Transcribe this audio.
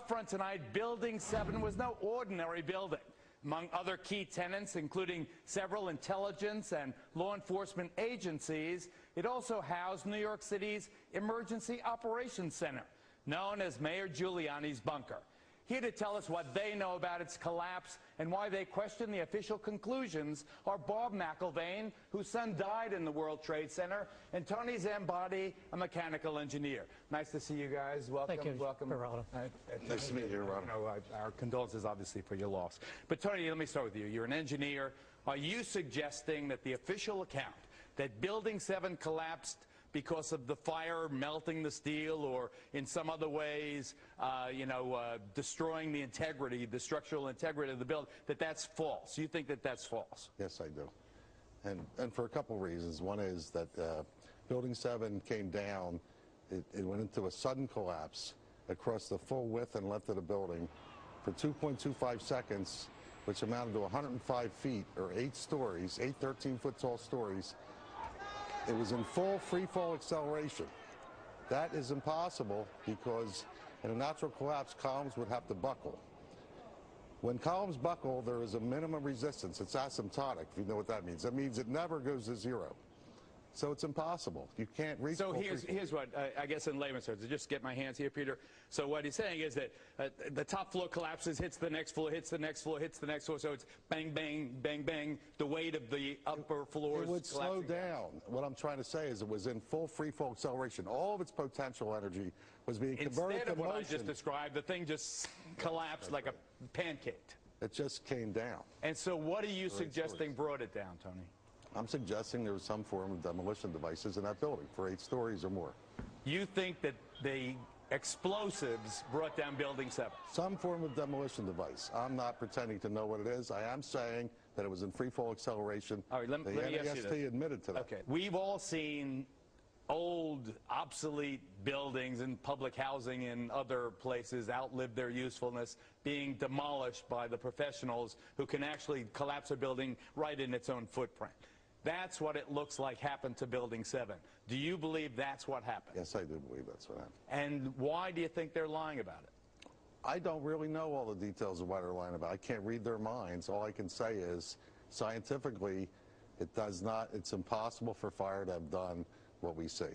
front tonight, Building 7 was no ordinary building. Among other key tenants, including several intelligence and law enforcement agencies, it also housed New York City's Emergency Operations Center, known as Mayor Giuliani's bunker. Here to tell us what they know about its collapse and why they question the official conclusions are Bob McIlvaine, whose son died in the World Trade Center, and Tony Zambati, a mechanical engineer. Nice to see you guys. Welcome. Thank you, welcome. Nice to meet you, Ron. Our condolences, obviously, for your loss. But Tony, let me start with you. You're an engineer. Are you suggesting that the official account that Building 7 collapsed because of the fire melting the steel or in some other ways, destroying the integrity, the structural integrity of the building, that's false? You think that that's false? Yes, I do. And for a couple of reasons. One is that Building 7 came down. It went into a sudden collapse across the full width and length of the building for 2.25 seconds, which amounted to 105 feet or 8 stories, 8 13-foot tall stories. It was in full free fall acceleration. That is impossible because in a natural collapse, columns would have to buckle. When columns buckle, there is a minimum resistance. It's asymptotic, if you know what that means. That means it never goes to zero. So it's impossible. You can't reach. So here's what I guess in layman's terms, to just get my hands here, Peter. So what he's saying is that the top floor collapses, hits the next floor, hits the next floor, hits the next floor. So it's bang, bang, bang, bang. The weight of the upper floors. It would slow down. What I'm trying to say is it was in full free fall acceleration. All of its potential energy was being converted to motion. Instead of what I just described, the thing just collapsed like a pancake. It just came down. And so what are you suggesting brought it down, Tony? I'm suggesting there was some form of demolition devices in that building for 8 stories or more. You think that the explosives brought down Building 7? Some form of demolition device. I'm not pretending to know what it is. I am saying that it was in free fall acceleration. All right, let me ask you this. Admitted to that. Okay. We've all seen old, obsolete buildings and public housing in other places outlive their usefulness, being demolished by the professionals who can actually collapse a building right in its own footprint. That's what it looks like happened to Building 7. Do you believe that's what happened? Yes, I do believe that's what happened. And why do you think they're lying about it? I don't really know all the details of why they're lying about it. I can't read their minds. All I can say is, scientifically, it's impossible for fire to have done what we see.